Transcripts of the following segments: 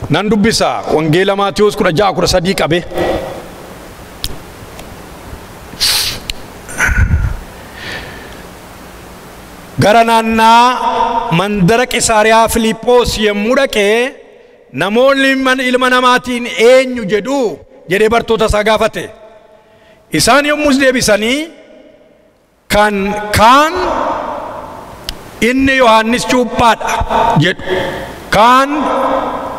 nan dubbisa wangeela Maatiyos 16:13 qabe. gara naannaa mandara Qisaariyaa Filiiphoos yemmuu dhaqee namoonni ilma namaatiin eenyu jedhu jedhee bartoota isaa gaafate. isaan yommus deebisanii kaan inni Yohaannis Cuuphaadha jedhu, kaan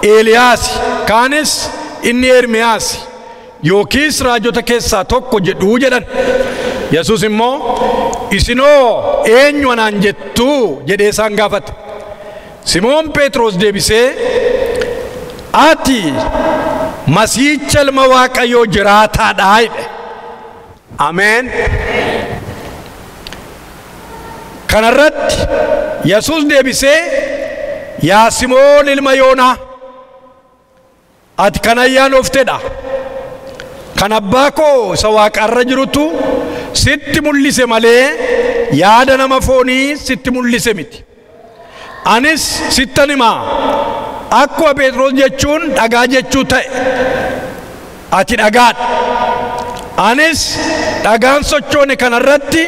Eeliyaas, kaanis inni Ermiyaas yookiis raajota keessaa tokko jedhu jedhan. Yesuus immoo isinoo eenyu anaan jettu jedhee isaan gaafate. Simoon Phexros deebisee ati Masiihicha Ilma Waaqayyoo jiraataadha jedhe. Ameen. kanarratti Yesuus deebisee yaa Simoon ilma Yoonaa ati kan ayyaanoftedha, kan abbaa koo isa waaqarra jirutu sitti mul'ise malee yaada nama foonii sitti mul'ise miti. anis sittan himaa akkuma Phexros jechuun dhagaa jechuu ta'e ati dhagaadha. anis dhagaan sochoone kanarratti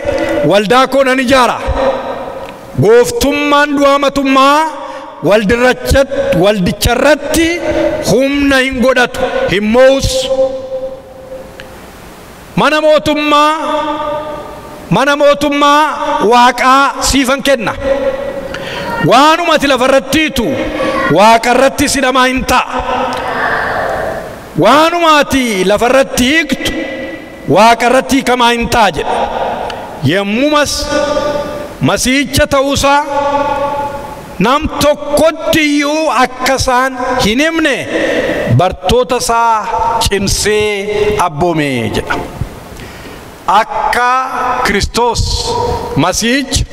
waldaa koo nan ijaara. gooftummaan du'aatummaa waldicharratti humna hin godhatu hin mo'us. mana mootummaa waaqaa siifan kenna. waanuma ati lafarrattiitu waaqarratti sidhamaa hin ta'a. waanuma ati lafarratti hiiktu waaqarratti hiikamaa hin ta'a jedha. yemmumas Masiihicha ta'uusaa nam tokkotti iyyuu akka isaan hin himne bartoota isaa cimsee abboome jedha. akka Kiristoos Masiihicha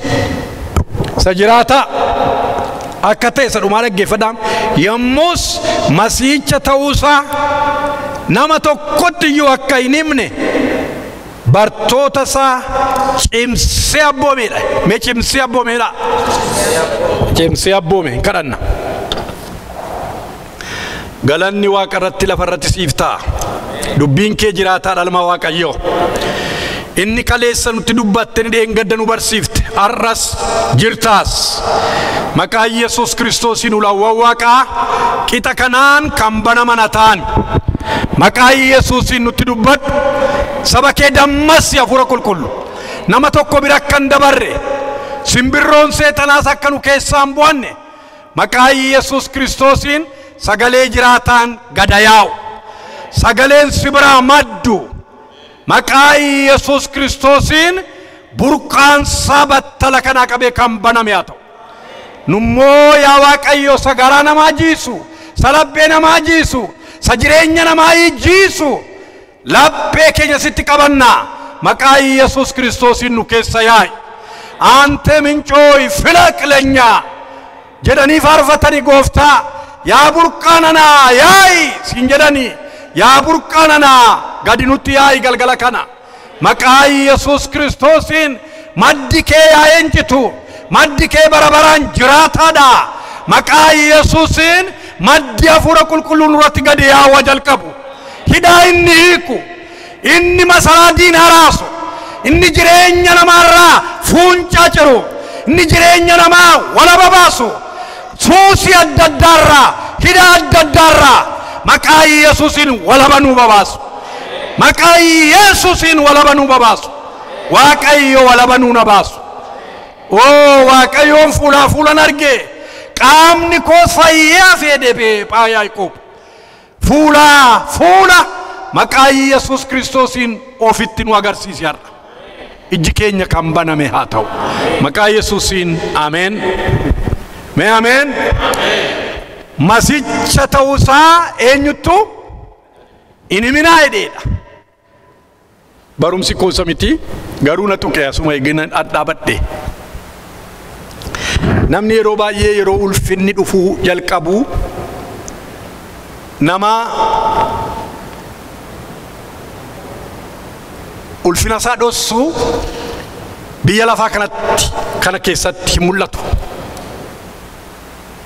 isa jiraataa akka ta'e isa dhumaa dhaggeeffadhaa. yommus Masiihicha ta'uusaa nama tokkotti iyyuu akka hin himne bartoota isaa cimsee abboomeedha. mee cimsee abboomeedha. cimsee abboome kadhanna. galanni waaqa irratti lafa irratti siif ta'a. dubbiin kee jiraataadha ilma Waaqayyoo. inni kaleessa nutti dubbatte ni dheengadda nu barsiifte arras jirtaas. maqaa Yesuus Kiristoosiin ulawwan waaqaa qixa kanaan kan banaman ta'an maqaa Yesuusiin nutti dubbadhu. saba kee dammas hafuura qulqullu nama tokko bira akka hin dabarre simbirroon seexanaas akka nu keessaan bu'anne maqaa Yesuus Kiristoosiin sagalee jiraataan gada yaa'u. sagaleen si biraa maddu maqaa Yesuus Kiristoosiin burqaan battala kanaa qabee kan baname haa ta'u. nummoo yaa Waaqayyo sagaraa namaa jiisu, salabbee namaa jiisu, sa jireenya namaa jiisu labbee keenya sitti qabannaa maqaa Yesuus Kiristoosiin nu keessa yaa'i. ante mincooy filaqleenyaa jedhanii faarfatanii gooftaa yaa burqaananaa yaa'i siin jedhanii yaa burqaananaa gadi nutti yaa'i galgala kana maqaa Yesuus Kiristoosiin maddi kee yaa encitu, maddi kee bara baraan jiraataadha. maqaa Yesuusiin maddi hafuura qulqulluun irratti gadi yaa'uu jalqabu. hidhaa inni hiiku, inni masaraa diina haraasu, inni jireenya namaarraa fuuncaa ciru, inni jireenya namaa walaba baasu, suusii adda addaarraa hidhaa adda addaarraa maqaa Yesuusiin walaba nuu babaasu. maqaa Yesuusiin walaba nuu babaasu. Waaqayyo walaba nuu na baasu. Waaqayyoon fuulaa fuulan argee qaamni koos fayyaa fedhe Yaaqoob. fuula maqaa Yesuus Kiristoosiin ofitti nu agarsiisi har'a. ijji keenya kan baname haa ta'u maqaa Yesuusiin. ameen. mee ameen. Masiihicha ta'uusaa eenyuttu hin himinaa jedheedha. barumsi koosa miti garuu na tuqe asuma eegina dhadhaabadhe. namni yeroo baay'ee yeroo ulfinni dhufuu jalqabu nama ulfina isaa dhossu biyya lafaa kana keessatti mul'atu.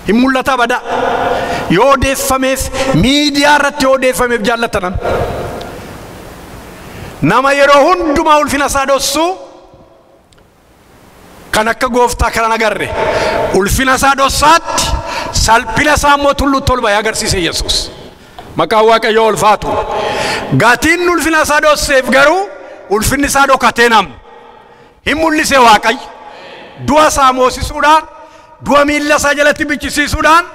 himullata bada yoo deeffameef miidiyaa irratti yoo deeffameef jaallatanan nama yeroo hundumaa ulfina isaa dhossu kan akka gooftaa kana agarre ulfina isaa dhossaatti salphina isaa immoo tullu tolba agarsiise Yesuus maqaa Waaqayyoo ulfaatu gatiin ulfina isaa dhosseef garuu ulfinni isaa dhokatee nam himullise Waaqayyo du'a isaa moosisuudhaan du'a miilla isaa jalatti bichisiisuudhaan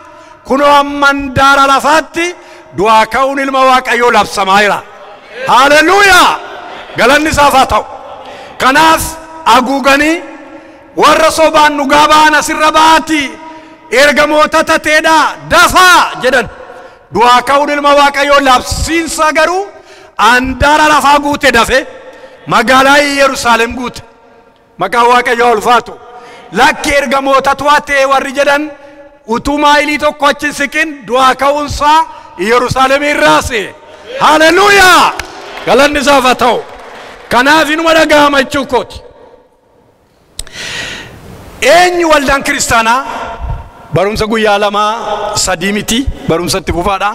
kunoo amman daara lafaatti du'a ka'uun ilma Waaqayyoo labsamaa jira. Haleluuyaa! Galanni isaaf haa ta'u. Kanaaf haguuganii warra sobaan dhugaa ba'an asirra baati ergamoota tateedhaa dafaa jedhan du'a ka'uun ilma Waaqayyoo labsiinsa garuu andaara lafaa guute dafe magaalaa Yerusaalem guute maqaa Waaqayyoo ulfaatu. Lakki ergamoota tu'atee warri jedhan utuma ilii tokko achi siqin du'a ka'uunsaa Yerusaalem irraase. Haleluuyaa! Galanni isaaf haa ta'u. Kanaaf inuma dhaga'ama jechuu kooti. Eenyu waldaan kiristaanaa barumsa guyyaa lamaa sadii miti barumsa itti fufaadha.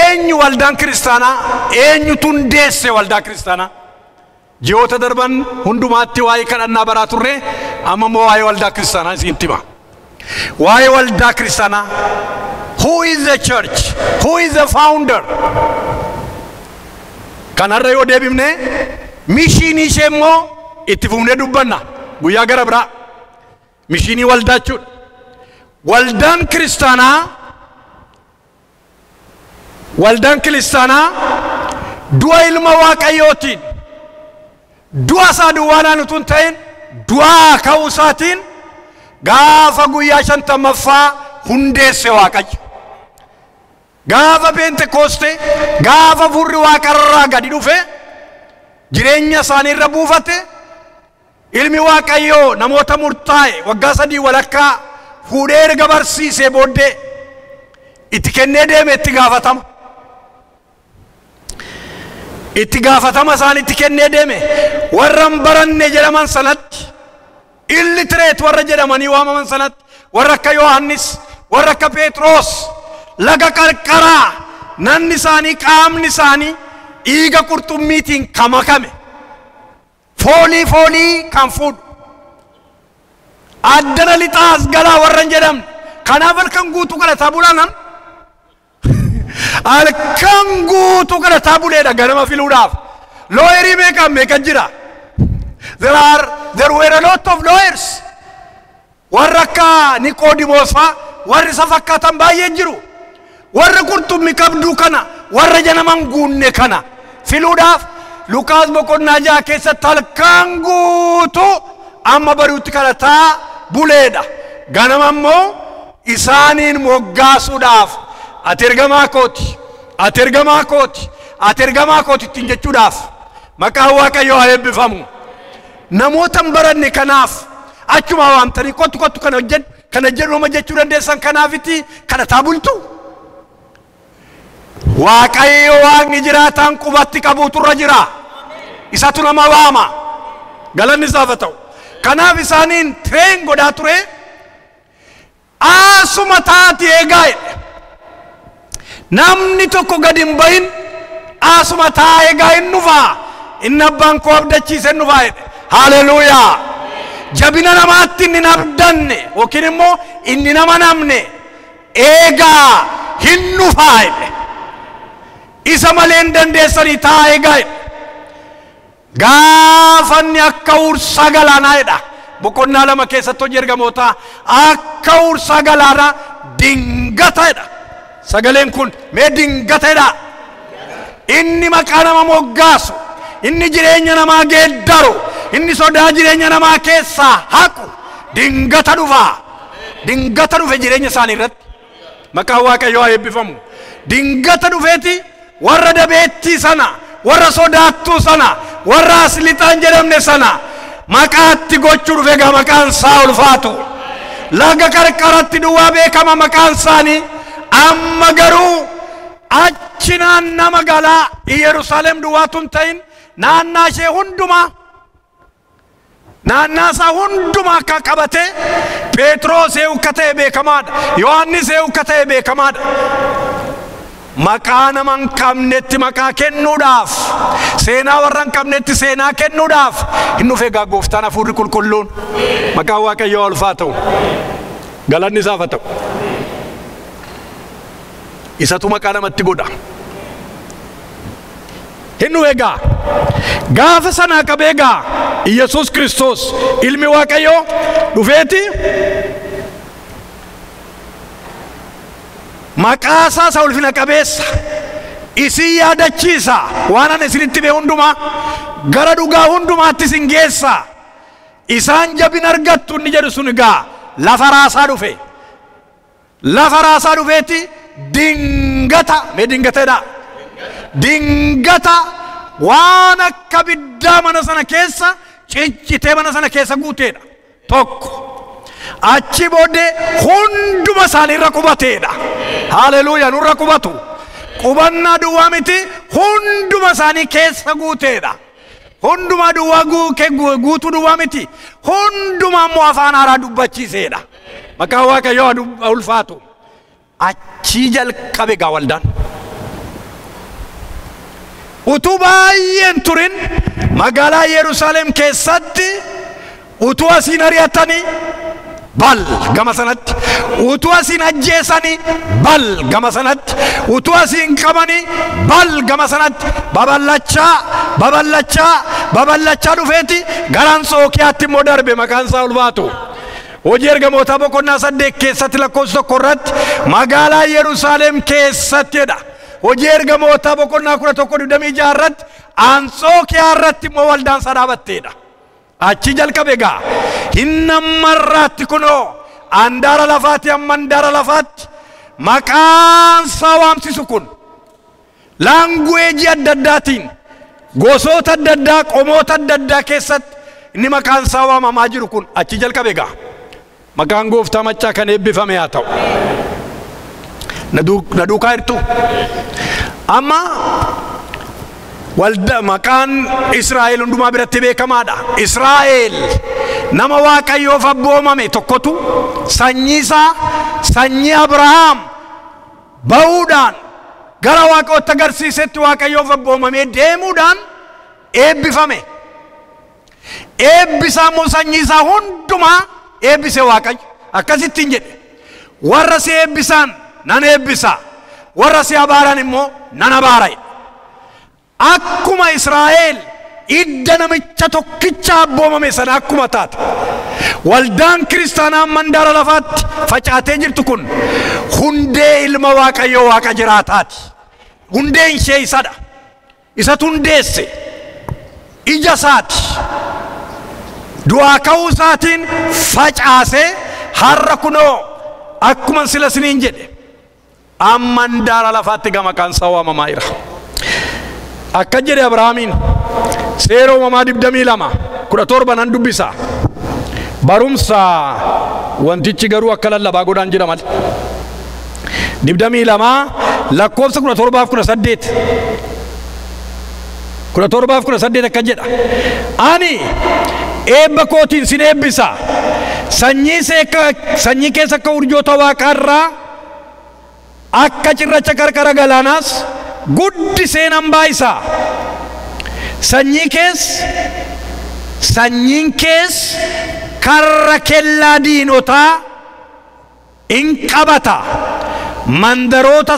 Eenyu waldaan kiristaanaa eenyutu hundeesse waldaa kiristaanaa? Ji'oota darban hundumaatti waa'ee kadhannaa baraa turre amma immoo waa'ee waldaa kiristaanaa isin hima. Waa'ee waldaa kiristaanaa who is the church? Who is the founder? Kanarra yoo deebifne mishiinii ishee immoo itti fufnee dubbanna guyyaa gara biraa mishiinii waldaa jechuudha. Waldaan kiristaanaa du'a ilma Waaqayyootiin du'a isaa duwwaanaan utuu hin ta'in du'aa ka'uu isaatiin gaafa guyyaa 50ffaa hundeesse Waaqayyo. Gaafa Pentekoostee gaafa furri Waaqarraa gadi dhufe jireenya isaanii irra buufate ilmi Waaqayyoo namoota murtaa'e waggaa 3 walakkaa fuudhee erga barsiisee booddee itti kennee deeme itti gaafatama. Itti gaafatama isaan itti kennee deeme warra hin baranne jedhaman sanatti illiterate warra jedhamanii waamaman sanatti warra akka Yohaannis warra akka Phexros laga qarqaraa nanni isaanii qaamni isaanii dhiiga qurxummiitiin kamakame foolii kan fuudhu addana lixaas galaa warra hin jedhamne kanaaf halkan guutuu kadhataa bulaanan halkan guutuu kadhataa buleedha ganama filuudhaaf looyerii meeqa jira. There were a lot of lawyers. Warra akka Niqoodimoos faa warri isa fakkaatan baay'ee jiru. Warra qurxummii qabduu kana warra janaman guunne kana filuudhaaf Lukaas boqonnaa 6 keessatti halkan guutuu amma bari'utti kadhataa buleedha. Ganama immoo isaaniin moggaasuudhaaf ati ergamaa kooti ittiin jechuudhaaf maqaan Waaqayyoo haa eebbifamu. Namoota hin baranne kanaaf achuma waamtanii kottu kana jedhuma jechuu dandeessan kanaafiti kadhataa bultu. Waaqayyo Waaqni jiraataan qubatti qabuutu irra jira. Isatu nama waama. Galanni isaaf haa ta'u. Kanaaf isaaniin tireen godhaa ture asuma taati eegaa jedhe. Namni tokko gad hin bahin asuma taa eegaa hin dhufaa. Inni abbaan koo abdachiise hin dhufaa jedhe. Haleluuyaa! Jabina namaatti inni nabdanne yookiin immoo inni nama namne eegaa hin dhufaa jedhe. Isa malee hin dandeessanii taa eegaa jedhe. Gaafanni akka ursa galaanaa jedha. Boqonnaa 2 keessatti hojii ergamootaa akka ursa galaanaa dingata jedha. Sagaleen kun mee dingata jedha. Inni maqaa nama moggaasu, inni jireenya namaa geeddaru, inni sodaa jireenya namaa keessaa haqu dingata dhufe jireenya isaanii irratti. Maqaan Waaqayyoo haa eebbifamu. Dingata dhufeeti warra dabeettii sana warra sodaattuu sana warra aslixaan jedhamne sana maqaatti gochuu dhufe gaa maqaan isaa ulfaatu. Laga qarqaratti duwwaa beekama maqaan isaanii amma garuu achi naannaa magaalaa Yerusaalem duwwaatu hin ta'in naannaa ishee hundumaa naannaasaa hundumaa akka qabate Phexros ukkatee beekamaadha, Yohaannis ukkatee beekamaadha. Maqaa nama hin qabnetti maqaa kennuudhaaf, seenaa warra hin qabnetti seenaa kennuudhaaf hin dhufe egaa Gooftaan Hafuurri Qulqulluun. Maqaan Waaqayyoo ulfaa ta'u, galanni isaaf haa ta'u. Isatu maqaa namatti godha. Hin dhufe egaa gaafa sanaa qabee egaa Yesuus Kiristoos ilmi Waaqayyoo dhufeeti maqaa isaa ulfina qabeessa isin yaadachiisa, waan ani isinitti hime hundumaa gara dhugaa hundumaatti isin geessa, isaan jabina argattu inni jedhu sun egaa lafa raasaa dhufe. Lafa raasaa dhufeeti dingata, mee dingateedha, dingata waan akka biddaa mana sana keessa ciccitee mana sana keessa guuteedha tokko. Achi booddee hunduma isaanii irra qubateedha. Haleluuyaa, nurra qubatu. Qubannaa duwwaa miti, hunduma isaanii keessa guuteedha. Hunduma duwwaa guutuu duwwaa miti, hunduma immoo afaan haaraa dubbachiiseedha. Maqaan Waaqayyoo ulfaatu. Achi jalqabe egaa waldaan. Utuu baay'een turin magaalaa Yerusaalem keessatti utuu asiin ari'atanii bal gama sanatti, utuu asiin ajjeesanii bal gama sanatti, utuu asiin qabanii bal gama sanatti, babal'achaa dhufeeti gara Anxookiyaatti immoo darbe. Maqaan isaa ulfaatu. Hojii Ergamootaa boqonnaa 8 keessatti lakkoofsa 1 irratti magaalaa Yerusaalem keessattiidha. Hojii Ergamootaa boqonnaa 11:26 irratti Anxookiyaa irratti immoo waldaan isaa dhaabatteedha. Achi jalqabe egaa hin ammarraatti kunoo handaara lafaatti amma handaara lafaatti maqaan isaa waamsisu kun laanguweejii adda addaatiin gosoota adda addaa qomoota adda addaa keessatti inni maqaan isaa waamamaa jiru kun achi jalqabe egaa. Maqaan Gooftaa Maccaa kan eebbifame haa ta'u. Na duukaa jirtu amma walda maqaan Israa'el hundumaa biratti beekamaadha. Israa'el nama Waaqayyoof abboomame tokkotu sanyii isaa sanyii Abrahaam ba'uudhaan gara Waaqootti agarsiisetti Waaqayyoof abboomamee deemuudhaan eebbifame. Eebbisaa immoo sanyii isaa hundumaa eebbise Waaqayyo. Akkasittiin jedhe warra si eebbisaan nan eebbisa, warra si abaaran immoo nan abaara. Akkuma Israa'el idda namicha tokkicha abboomame sana akkuma taate waldaan kiristaanaa mandaara lafaatti facaatee jirtu kun hundee ilma Waaqayyoo Waaqa jiraataati. Hundeen ishee isadha. Isatu hundeesse ija isaati. Du'aa ka'uu isaatiin facaasee har'a kunoo akkuma sila siniin jedhe mandaara lafaatti gama maqaan isaa waamamaa jira. Akka jedhe Abrahaamiin seera uumamaa 22:17 nan dubbisa. Barumsa wantichi garuu akka lallabaa godhaan jira malee. 22 lakkoofsa 17:18 akka jedha. Ani eebba kootiin sin eebbisa, sanyii keessa akka urjoota Waaqaarraa akka cirracha qarqara galaanaas guddisee nan baay'isa. Sanyiin kees karra kellaa diinotaa in qabata, mandaroota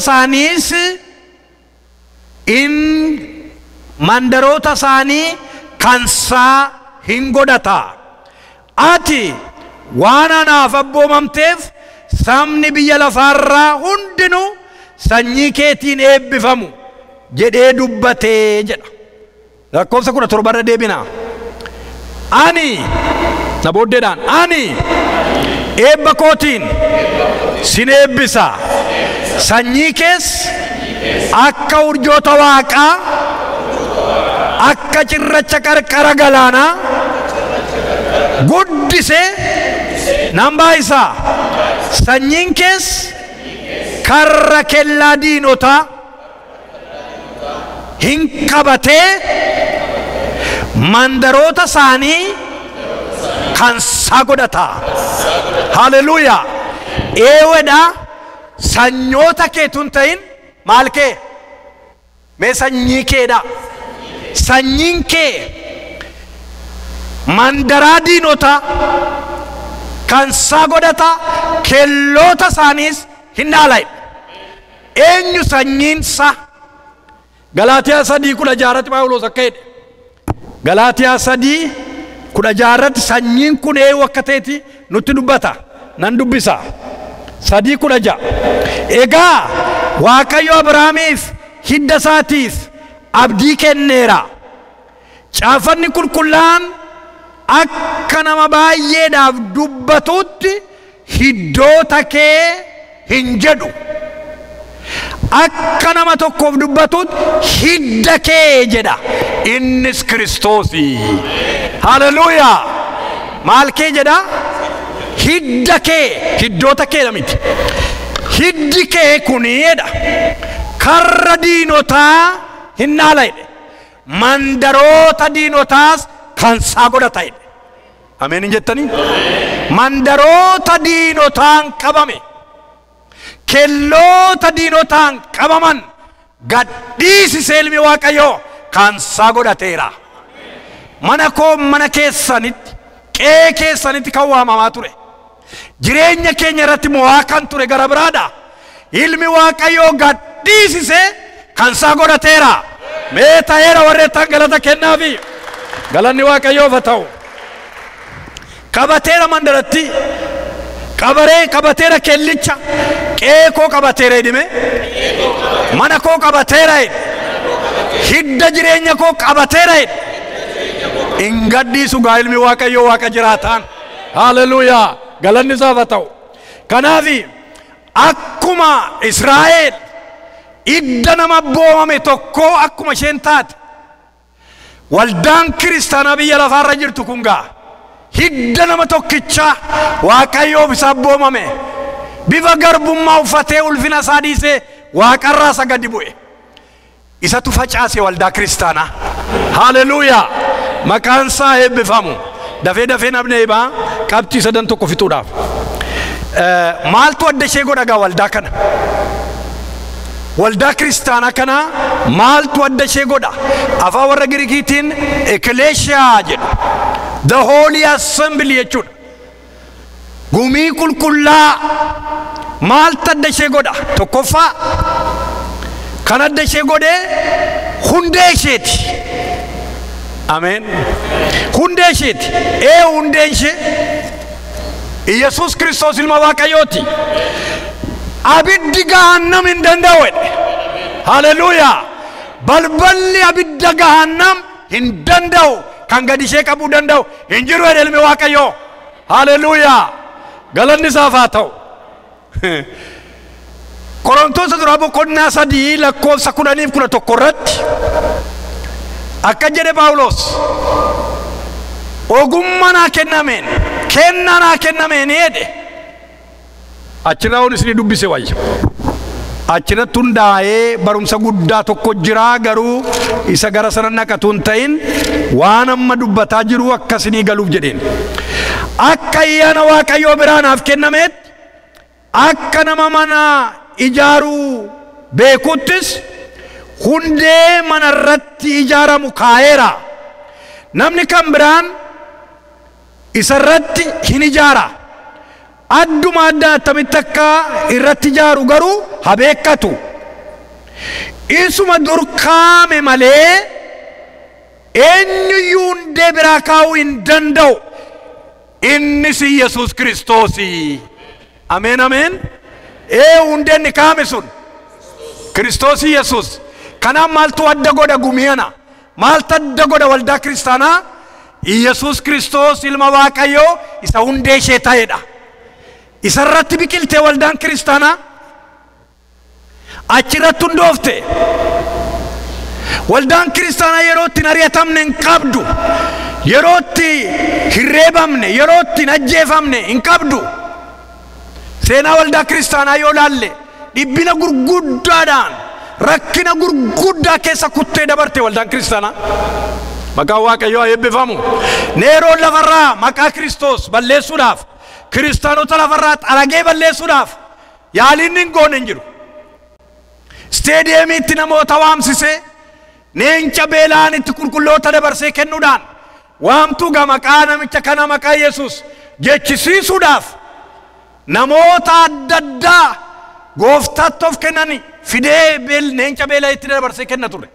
isaanii kansaa hin godhata. Ati waan anaaf abboomamteef sabni biyya lafaarraa hundinuu sanyii keetiin eebbifamu jedhee dubbatee jedha. Lakkoofsa 17 irra deebina. Ani na booddeedhaan ani eebba kootiin sin eebbisa, sanyii kees akka urjoota Waaqaa akka cirracha qarqara galaanaa guddisee nan baay'isa. Sanyiin kees karra kellaa diinotaa hin qabatee mandaroota isaanii kan sagodata. Hallelujah. Eewedha sanyoota keetun ta'in maal kee mee sanyii keedha. Sanyiin kee mandaraa diinota kan sagodata kelloota isaaniis hin dhaalay. Eenyu sanyiinsa Galaatiyaa 3:16 Phaawulos akka jedhe. Galaatiyaa 3:16 sanyiin kun eenyu akka ta'eeti nutti dubbata. Nan dubbisa. 3:16 Egaa Waaqayyo Abrahaamiif hidda isaatiif abdii kenneera. Caafanni qulqullaan akka nama baay'eedhaaf dubbatutti hiddoota kee hin jedhu. Akka nama tokkoof dubbatutti hidda kee jedha. Innis Kiristoosi. Hallelujah. Maal kee jedha? Hidda kee. Hiddoota kee miti. Hiddi kee kuniidha. Karra diinotaa hin dhaalayne. Mandaroota diinotaas kan sagodata. Ameen hin jettanii? Mandaroota diinotaan qabame. Kelloota diinotaan qabaman gadhiisisee ilmi Waaqayyoo kan sagodateera. Mana koo mana keessanitti qe'ee keessanitti kan waamamaa ture. Jireenya keenya irratti mo'aa kan ture gara biraadha. Ilmi Waaqayyoo gadhiisisee kan sagodateera. Mee ta'eera warreettaan galata kennaafi. Galanni Waaqayyoof haa ta'u. Qabateera mandaratti. Qabateera kellicha. Qe'ee koo qabateera edime. Mana koo qabateera ed. Hidda jireenya koo qabateera ed. In gadhiisu gaa ilmi Waaqayyoo Waaqa jiraataan. Hallelujah. Galanni isaaf haa ta'u. Kanaafi akkuma Israa'el idda nama boomame tokko akkuma isheen taate waldaan kiristaanaa biyya lafaarra jirtu kun gaa hidda nama tokkicha Waaqayyoof isa boomame bifa garbummaa uffatee ulfina isaa dhiisee Waaqarraa isa gadi bu'e. Isatu facaase waldaa kiristaanaa. Hallelujah. Maqaan isaa eebbifamu. Dafee namni eebaa qabxii sadan tokko fixuudhaaf. Maaltu adda ishee godha gaa waldaa kana? Waldaa kiristaanaa kana maaltu adda ishee godha? Afaan warra Giriikiitiin Ecclesia jedhu. The Holy Assembly jechuudha. Gumii qulqullaa maaltu adda ishee godha? Tokkoffaa kan adda ishee godhe hundee isheeti. Ameen. Hundee isheeti. Hundeen ishee Yesus Kiristoos ilma Waaqayyooti. Abiddi gahannam hin danda'u. Hallelujah. Balballi abidda gahannam hin danda'u. Kan gadi ishee qabuu danda'u hin jiru ilmi Waaqayyoo. Hallelujah. Galanni isaaf haa ta'u. Qorontoota duraa boqonnaa 3 lakkoofsa 10-11 irratti akka jedhe Phaawulos ogummaa naa kennameen kennaa naa kennameen jedhe achirraa onis ni dubbise wayya. Achirratti hundaa'ee barumsa guddaa tokko jira garuu isa gara sana naqatu hin ta'in waan amma dubbataa jiru akkasinii galuuf jedheen. Akka ayyaana Waaqayyoo biraa naaf kennameetti akka nama mana ijaaruu beekuttis hundee mana irratti ijaaramu kaa'eera. Namni kan biraan isa irratti hin ijaara. Adduma adda attamitti akka irratti ijaaru garuu haa beekkatu. Isuma dur kaame malee eenyuyyuu hundee biraa kaa'uu hin danda'u. Innis Yesus Kiristoosi. Ameen ameen. Hundeen ni kaame sun Kiristoosi Yesus. Kanaaf maaltu adda godha gumiyana? Maaltu adda godha waldaa kiristaanaa? Yesus Kiristoos ilma Waaqayyoo isa hundee ishee ta'edha. Isa irratti biqilte waldaan kiristaanaa achirratti hundoofte. Waldaan kiristaanaa yerootti hin ari'atamne hin qabdu. Yerootti hin reebamne, yerootti hin ajjeefamne hin qabdu. Seenaa waldaa kiristaanaa yoo laalle dhibbina gurguddaadhaan rakkina gurguddaa keessa kuttee dabarte waldaan kiristaanaa. Maqaa Waaqayyoo eebbifamu. Neeroon lafarraa maqaa Kiristoos balleessuudhaaf kiristaanota lafarraa xaragee balleessuudhaaf yaaliin hin goone hin jiru. Isteediyeemiitti namoota waamsisee neencha beelaan itti qulqulloota dabarsee kennuudhaan waamtuu maqaa namicha kana maqaa Yesuus jechisiisuudhaaf namoota adda addaa gooftaatti of kennani fidee neencha beelaa itti dabarsee kenna ture.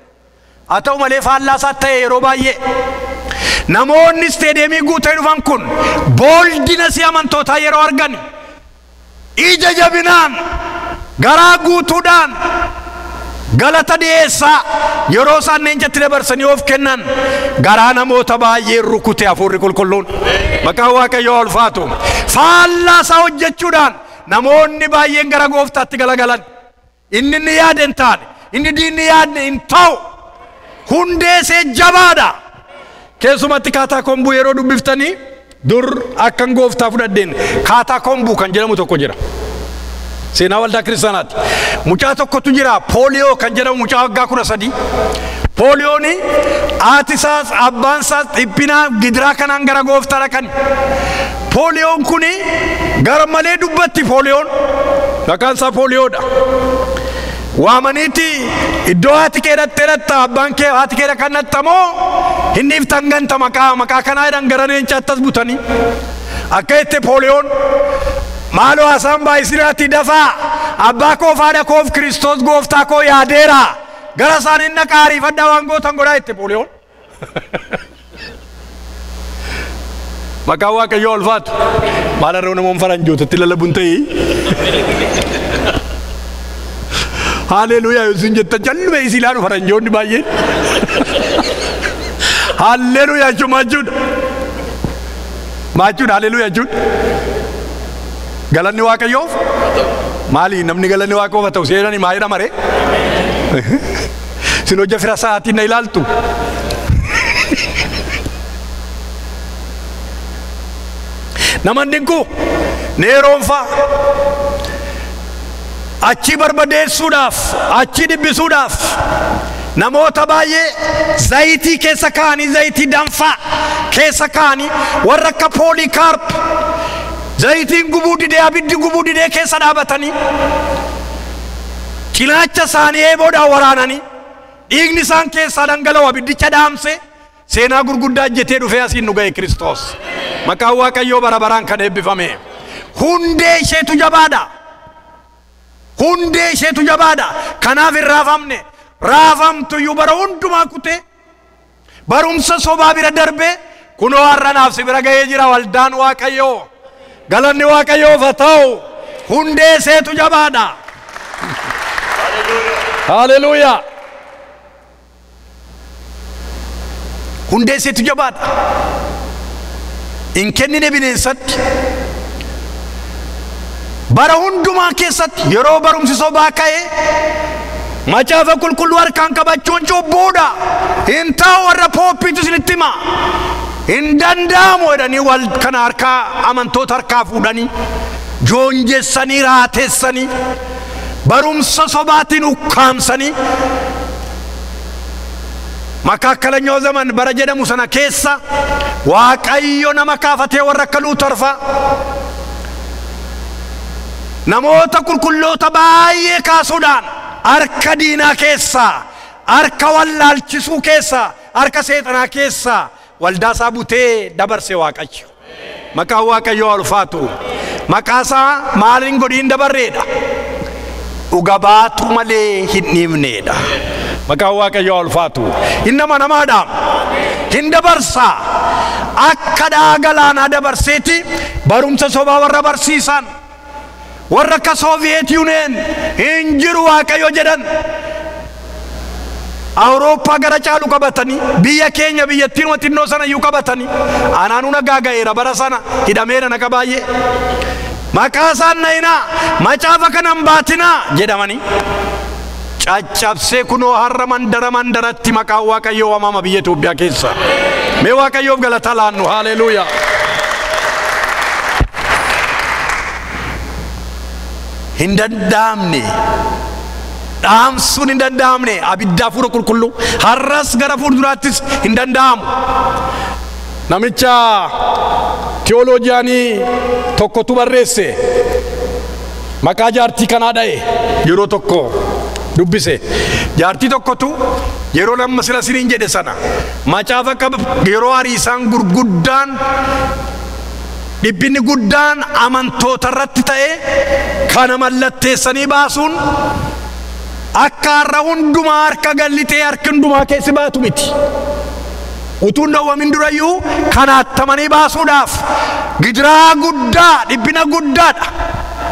Haa ta'u malee faallaa isaa ta'e yeroo baay'ee namoonni isteediyeemii guutee dhufan kun booldina si amantootaa yeroo argan ija jabinaan garaa guutuudhaan galata dhiyeessaa yeroo isaan neenchatti dabarsanii of kennan garaa namoota baay'ee rukute hafuurri qulqulluun. Maqaa Waaqayyoo ulfaatu. Faallaa isaa hojjechuudhaan namoonni baay'een gara gooftaatti galagalan. Inni yaade hin taane, inni diinni yaadne hin ta'u. Hundeesee jabaadha. Keessumatti kaataakombuu yeroo dubbiftanii dur akkan gooftaa fudhadheen kaataakombuu kan jedhamu tokko jira. Seenaa waldaa kiristaanaatti. Mucaa tokkotu jira pooliyoo kan jedhamu mucaa waggaa 13. Pooliyooni haati isaas abbaan isaas dhiphinaa gidiraa kanaan gara gooftaa dhaqan. Pooliyoon kuni gara malee dubbatti pooliyoon. Maqaan isaa pooliyoodha. Waamaniiti iddoo haati kee dhatta abbaan kee haati kee dhaqannatti moo inni iftan ganta maqaa kanaa jedhan gara neenchaattas butanii. Akka itti pooliyoon maaloo haasaan baay'isinaatti dafaa abbaa koo faadha koof Kiristoos gooftaa koo yaadeera gara isaanii naqa ariifadhaa waan gootan godhaa itti pooliyoon. Maqaa Waaqayyoo ulfaatu. Maal irraa namoonni faranjootatti lalabuun ta'ii. Haleluuyaa yosin jettan jallume isi ilaalu faranjoonni baay'een. Haleluuyaa jechuun maachuudha. Maachuudha haleluuyaa jechuun. Galanni Waaqayyoof maali namni galanni Waaqayyoof ta'u seerani maayidha maree. Sin hojja fira sa'aatiin na ilaaltu. Naman dinku neeroonfa achi barbadeessuudhaaf achi dibbisuudhaaf namoota baay'ee zayitii keessa kaanii zayitii danfaa keessa kaanii warra akka Poolikaarp zayitiin gubuu didee abiddi gubuu didee keessa dhaabatanii cinaacha isaanii eeboodhaan waraananii dhiigni isaan keessaa dhangala'u abiddicha dhaamse seenaa gurguddaa jetee dhufee asiin nu ga'e Kiristoos. Maqaan Waaqayyoo bara baraan kan eebbifame. Hundee isheetu jabaadha. Hundee isheetu jabaadha. Kanaaf hin raafamne. Raafamtuyyuu bara hundumaa kutee barumsa sobaa bira darbee kunoo har'a naaf si bira ga'ee jira waldaan Waaqayyoo. Galanni Waaqayyoof haa ta'u. Hundee isheetu jabaadha. Haleluuyaa. Hundee isheetu jabaadha. In kennine bineensatti bara hundumaa keessatti yeroo barumsi sobaa ka'e macaafa qulqulluu harkaan qabachuun cubbuudha. Hin ta'u warra pooppiitu isinitti hima. Hin danda'amu jedhanii wal kana harkaa amantoota harkaa fuudhanii joonjessanii raatessanii barumsa sobaatiin ukkaamsanii makaakkalaanyoo zaman bara jedhamu sana keessa Waaqayyo nama kaafatee warra akka Luutarfaa namoota qulqulloota baay'ee kaasuudhaan harka diinaa keessaa harka wallaalchisuu keessaa harka seexanaa keessaa waldaasaa butee dabarse Waaqayyo. Maqaan Waaqayyoo ulfaatu. Maqaasaa maaliin godhiin dabarreedha. Dhuga baatu malee hin dhiibneedha. Maqaan Waaqayyoo ulfaatu. Innama namaadha. Hin dabarsa. Akka galaanaa dabarseeti barumsa sobaa warra barsiisan warra akka Soviet Union hin jiru Waaqayyo jedhan Awurooppaa gara caalu qabatanii biyya keenya biyyattiin watinnoo sana iyyuu qabatanii anaanuu nagaaga'eera bara sana hidhameera naqa baay'ee maqaa isaan na'inaa macaafa kanan baatinaa jedhamanii caccabsee kunoo har'a mandaratti maqaan Waaqayyoo waamama biyya Itoophiyaa keessa. Mee Waaqayyoof galata laannu. Haleluuyaa. Hin danda'amne dhaamsuun hin danda'amne abidda hafuura qulqulluu har'as gara fuulduraattis hin danda'amu. Namicha teolojiyaanii tokkotu barreesse maqaa jaartii kanaa dha'e yeroo tokko dubbise. Jaartii tokkotu yeroo lamma sira siniin jedhe sana macaafa qaba yeroo hariisaan gurguddaan dhibbinni guddaan amantoota irratti ta'e kana mallatteessanii baasuun akka har'a hundumaa harka gallitee harki hundumaa keessi baatu miti. Utuun dhowwamin durayyuu kanaattamanii baasuudhaaf gidiraa guddaa dhibbina guddaadha.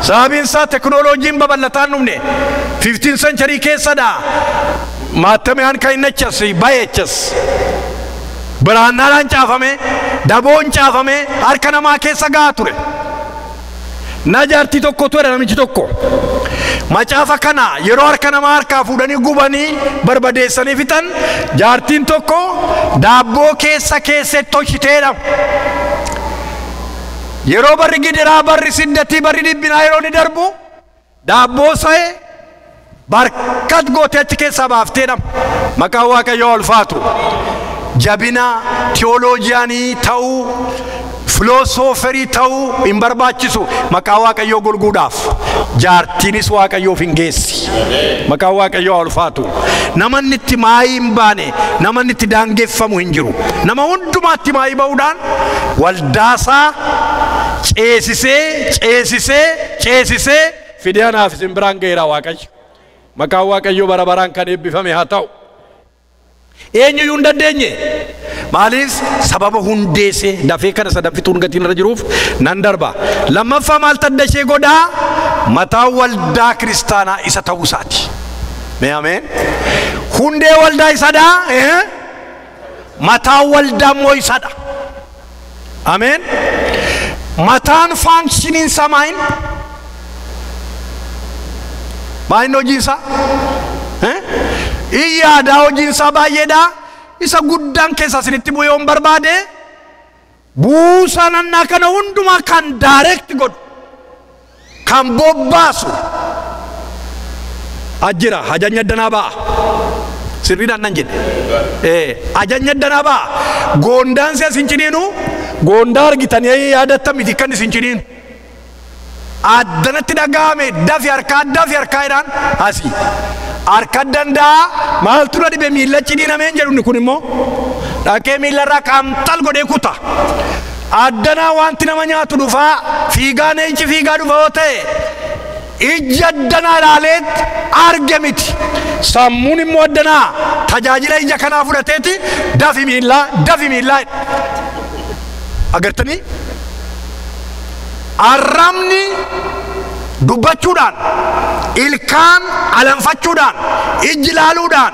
Sababiin isaa teknooloojiin babal'ataan dhufne 15th century keessadha. Maattamaan kan hin achas baay'echas biraannaadhaan caafame daboon caafame harka namaa keessa gahaa ture. Na jaartii tokkotu jedha namichi tokko macaafa kana yeroo harka namaa harkaa fuudhanii gubanii barbadeessanii fixan jaartiin tokko daabboo keessatti tolchiteedha. Yeroo barri gidiraa barri siddatii barri dhibbinaa yeroo ni darbu daabboo sa'e barkat gootee achi keessaa baafteedha. Maqaan Waaqayyoo ulfaatu. Jabina teolojiyaanii ta'uu filoosoferii ta'uu hin barbaachisu. Maqaa Waaqayyoo golguudhaaf jaartiinis Waaqayyoof hin geessi. Maqaa Waaqayyoo ulfaatu. Namanni itti maayii hin baane namanni itti daangeffamu hin jiru. Nama hundumaatti maayii ba'uudhaan waldaasaa ceesisee fidee anaaf isin biraan ga'eera Waaqayyo. Maqaa Waaqayyoo bara baraan kan eebbifame haa ta'u. Eenyuyyuu hin dandeenye. Maaliif sababa hundeesse dafee kana sadaffituun gatiin irra jiruuf nan darba. Lammaffaa maal tadda ishee godhaa mataa waldaa kiristaanaa isa ta'uu isaati. Mee ameen. Hundee waldaa isadha. Mataa waldaa immoo isadha. Ameen. Mataan faankshiniin samaayin maayin hojiinsa iyyaadhaa hojiinsa baay'eedhaa. Isa guddaan keessa isinitti bu'ee yoon barbaade buusaa nannaa kana hundumaa kan direct godhu kan bobbaasu ajjira ajajnya danaa ba'a. Sirriidhaan nan jedhe ajajnya danaa ba'a. Goondaan si asin ciniinu goondaa argitanii yaadatta miti kan isin ciniinu addanatti dhaga'ame dafi harkaa jedhaan asii. Harka danda'a maaltu na dhibe miilla ciniinameen jedhu kun immoo dhaqee miillarraa qaamxal godhee kuta. Addanaa wanti nama nyaatu dhufaa fiigaa neenchi fiigaa dhufa yoo ta'e ija addanaa ilaaleetti arge miti. Sammuun immoo addanaa tajaajila ija kanaa fudhateeti dafi miillaa agartanii arrabni dubbachuudhaan ilkaan alanfachuudhaan ijji ilaaluudhaan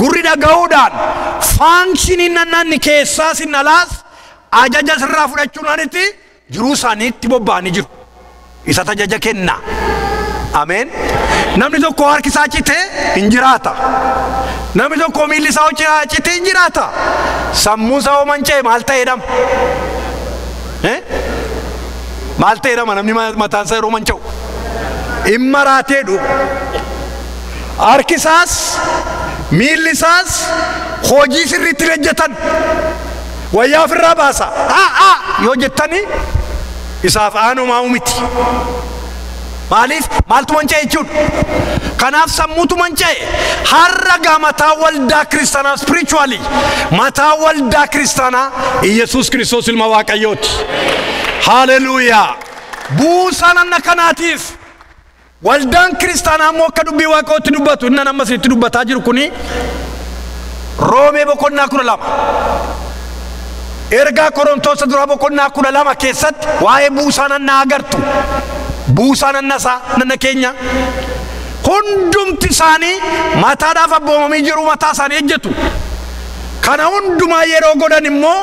gurri dhaga'uudhaan faankshiniin nannanni keessaa sin alaas ajaja sirraa fudhachuudhaanitti jiruu isaaniitti bobba'anii jiru. Isa tajaja kenna. Ameen. Namni tokko harki isaa cite hin jiraata. Namni tokko miilli isaa cite hin jiraata. Sammuu isaa hoo manca'e maal ta'eedham? Maal ta'eedhama namni mataan isaa yeroo manca'u? Immarateedhu. Harki isaas miilli isaas hojii sirriitti hojjetan wayyaa ofirraa baasa. Yoo jettanii isaaf aanumaa miti. Maaliif maaltu manca'e jechuudha. Kanaaf sammuutu manca'e. Har'a mataa waldaa kiristaanaa spiritually mataa waldaa kiristaanaa Yesuus Kiristoos ilma Waaqayyooti. Haleluuyaa. Buusaan anna kanaatiif waldaan kiristaanaa immoo akka dubbii Waaqayyootti dubbatu inni ammas itti dubbataa jiru kuni Roomee boqonnaa 12 ergaa Qorontoos duraa boqonnaa 12 keessatti waa'ee buusaan annaa agartu. Buusaan annasaa nanna keenya hundumti isaanii mataadhaaf abboomamii jiru mataa isaanii ejjetu. Kana hundumaa yeroo godhan immoo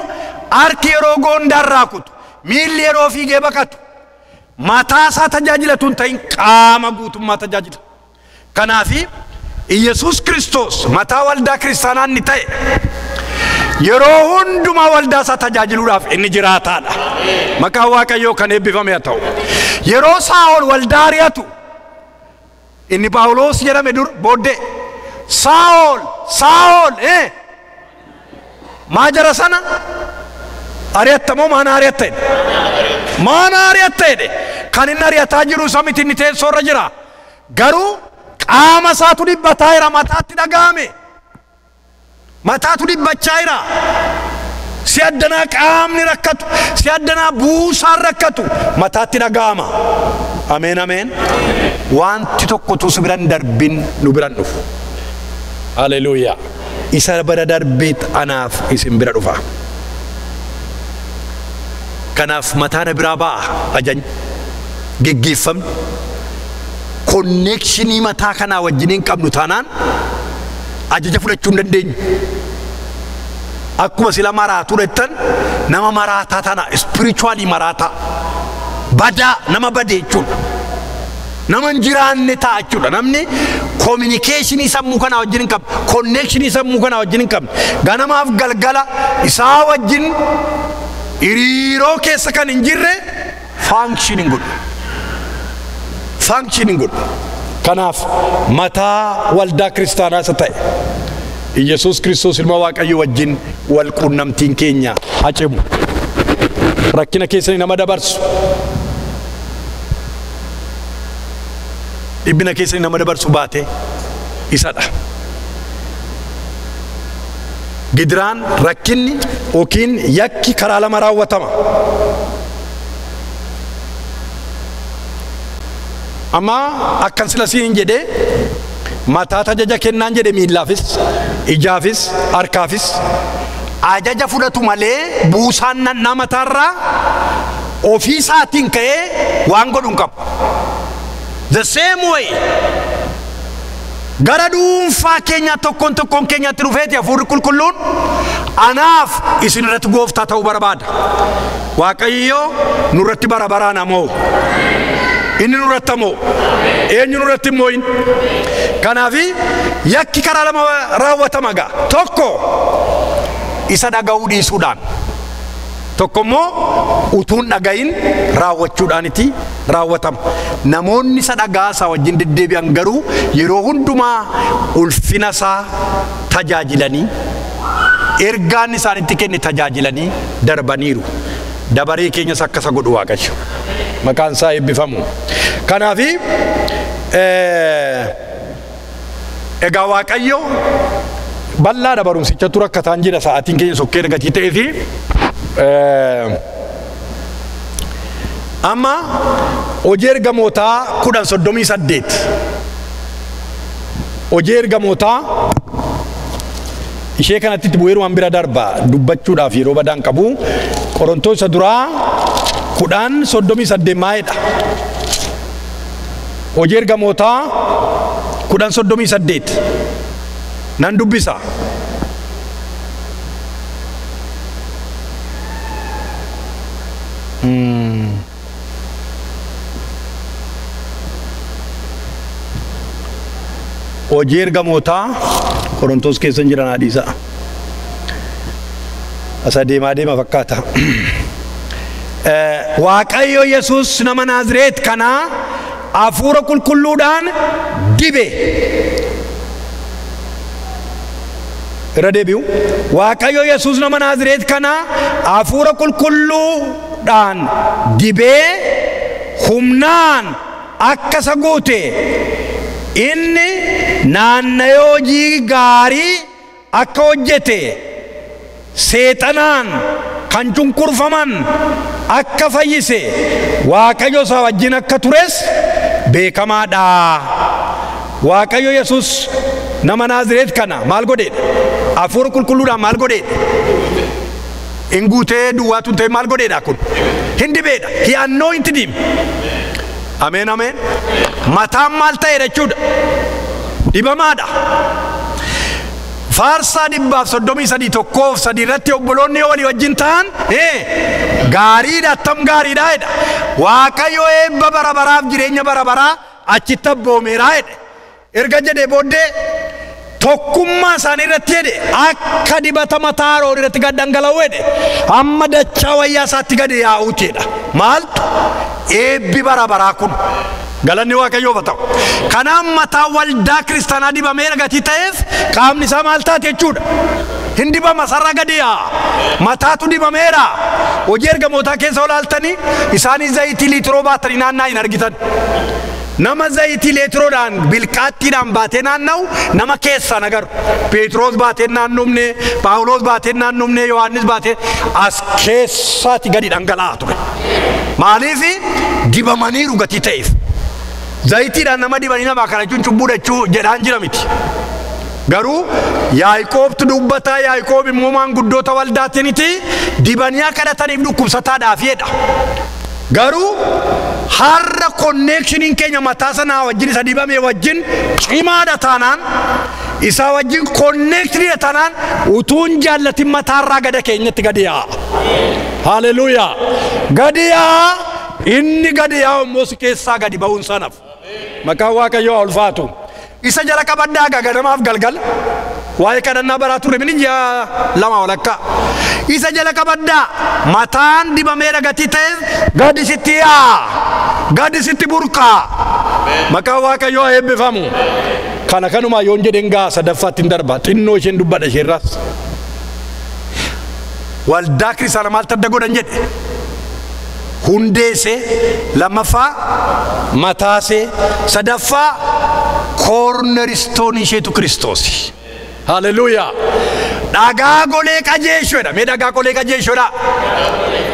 harki yeroo goondaarraa kutu miilli yeroo fiigee baqatu. Mataa isaa tajaajilatuun ta'in qaama guutummaa tajaajila. Kanaafi Yesuus Kiristoos mataa waldaa kiristaanaa inni ta'e yeroo hundumaa waldaa isaa tajaajiluudhaaf inni jiraataadha. Maqaan Waaqayyoo kan eebbifame haa ta'u. Yeroo Saa'ol waldaa ari'atu inni Phaawulos jedhame dur booddee Saa'ol maa jara sana ari'attamoo maana ari'atta jedhe maana ari'atta jedhe kan inni ari'ataa jiru isa miti inni teessoorra jira garuu qaama isaatu dhibbataa jira mataatti dhaga'ame mataatu dhibbachaa jira si addanaa qaamni rakkatu si addanaa buusaan rakkatu mataatti dhaga'ama ameen ameen wanti tokkotu si biran darbin nu biran dhufu haleluuyaa isa bara darbeet anaaf isin bira dhufa kanaaf mataana biraa ba'a ajajni geggeeffamni konnekshinii mataa kanaa wajjiniin qabnu taanaan ajaja fudhachuu hin dandeenyu akkuma sila maraatuu jettan nama maraataa tana spiritually maraataa badaa nama badee jechuudha nama hin jiraanne ta'a jechuudha namni communicationii sammuu kanaa wajjin hin qabne connectionii sammuu kanaa wajjin hin qabne ganamaaf galgala isaa wajjin hiriiroo keessa kan hin jirre functioning godhu kanaaf mataa waldaa kiristaanaa isa ta'e Yesus Kristos ilma Waaqayyoo wajjin wal quunnamtiin keenya hacimu rakkina keessanii nama dabarsu dhibbina keessanii nama dabarsu baate isadha gidiraan rakkinni yookiin yakki karaa lama raawwatama amma akkan sila siin jedhe mataa tajaja kennaan jedhe miillaafis ijaafis harkaafis ajaja fudhatu malee buusaan nannaa mataarraa ofii isaatiin ka'ee waan godhu hin qabu the same way gara dhuunfaa keenya tokkoon keenyatti dhufeeti hafuurri qulqulluun anaaf isin irratti gooftaa ta'uu barbaada Waaqayyo nurratti bara baraan amoo inni nurratti amoo eenyu nurratti immoo kanaafi yakki karaa lama raawwatama gaa tokko isa dhaga'uu dhiisuudhaan tokko immoo utuun dhagayin raawwachuudhaaniti raawwatama namoonni isa dhagaasaa wajjin deddeebi'an garuu yeroo hundumaa ulfina isaa tajaajilanii ergaan isaanitti kenne tajaajilanii darbaniiru dabaree keenyas akkasa godhu Waaqayyo maqaan isaa eebbifamu kanaafi egaa Waaqayyo bal'aadha barumsichatu rakkataan jira sa'aatiin keenya sokkee gatii ta'ee fi amma hojii ergamootaa 10:38 hojii ergamootaa ishee kanatti itti bu'eeru waan bira darba dubbachuudhaaf yeroo badaan qabu Qorontoos isa duraa 10:38 maayedha hojii ergamootaa 10:38 nan dubbisa hojii ergamootaa Qorontoos keessa jiran hadiisa asa deema fakkaata Waaqayyo Yesus nama Naazreet kana hafuura qulqulluudhaan dibe irra deebi'u Waaqayyo Yesus nama Naazreet kana hafuura qulqulluudhaan dibee humnaan akka isa guute inni naannoo hojii gaarii akka hojjete seexanaan kan cunqurfaman akka fayyise Waaqayyo isa wajjin akka tures beekamaadha Waaqayyo Yesus nama Naazreet kana maal godheedha hafuura qulqulluudhaan maal godheedha in guutee duwwaatuun ta'e maal godheedha kun hin dibeedha he anointed him ameen ameen mataan maal ta'eedha jechuudha dibamaadha Faarsaa 133 irratti obboloonni walii wajjin ta'an gaariidha attam gaariidha jedha Waaqayyo eebba bara baraaf jireenya bara baraa achitti abboomeera jedhe erga jedhee booddee tokkummaa isaanii irratti jedhe akka dibata mataa Aroon irratti gad dhangala'u jedhe amma dachaa wayyaa isaatti gad yaa'uuti jedha maaltu eebbi bara baraa kun galanni waaqayyoof haa ta'u. Kanaaf mataa waldaa kiristaanaa dibameera gatii ta'eef qaamni isaa maal taate jechuudha. Hin dibama sarara gadi mataatu dibameera. Hojii ergamootaa keessa olaaltanii isaanis zayitii liitiroo baatanii naannaa hin argitan. Nama zayitii liitiroodhaan bilqaattiidhaan baatee naanna'u nama keessaan agarru. Peetiroos baatee naannumne, Paawuloos baatee naannumne, Yohaannis baatee as keessaatti gadi dhangala'aa ture. Maaliif dibamaniiru gatii ta'eef. Zayitiidhaan nama dibanii namaa kana jechuun cubbuudhachuu jedhaan jira miti. Garuu Yaaqoobtu dubbataa, Yaaqoob immoo maanguddoota waldaatiniti dibanii kadhataniif dhukkubsataadhaaf jedha. Garuu har'a konneekshiniin keenya mataa sanaa wajjin isa dibame wajjin cimaadha taanaan, isa wajjin konneekshiniidha taanaan utuun jaallatin mataarraa gada keenyatti gadi yaa'a. Haleluuyaa! Gadi yaa'a! Inni gadi yaa'u immoo si keessaa gadi ba'uun sanaaf. Maqaan Waaqayyoo haa ulfaatu. Isa jala qabaddaa ganamaaf galgala. Waa'ee kadhannaa baraa ture miniyya lama walakkaa. Isa jala qabaddaa mataan dibameera gatii ta'e gadi sitti yaa'a. Gadi sitti burqaa. Maqaan Waaqayyoo haa eebbifamu. Kana kanumaa yoon jedhen gaa sadaffaatti hin darba. Xinnoo isheen dubbadha isheerraas. Waldaa kiristaanaa maal tadda godhan jedhe. Hundeese, lammaffaa mataase, sadaffaa koorneristoon isheetu Kiristoosi. Haleluuyaa! Dhagaa golee qajeeshoodha. Mee dhagaa golee qajeeshoodha?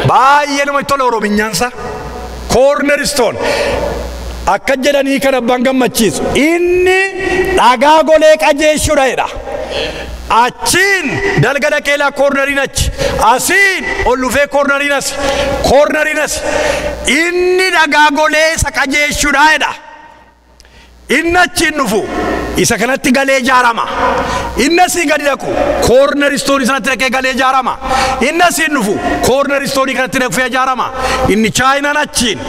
Baay'ee namatti tola Oromiyaansa. Koorneristoon akka jedhanii kan abbaan gammachiisu inni dhagaa golee qajeeshoodha jedha. Achiin dalga dhaqeelaa koorneriin achi, asiin ol dhufee koorneriin as. Inni dhagaa golee isa qajeeshoodha jedha. Inni achiin dhufu isa kanatti galee ijaarama. Inni asii gadi dhaqu koorneristoonii sanatti dhaqee galee ijaarama. Inni asiin dhufu koorneristoonii kanatti dhaqee ijaarama. Inni Chaayinaan achiin,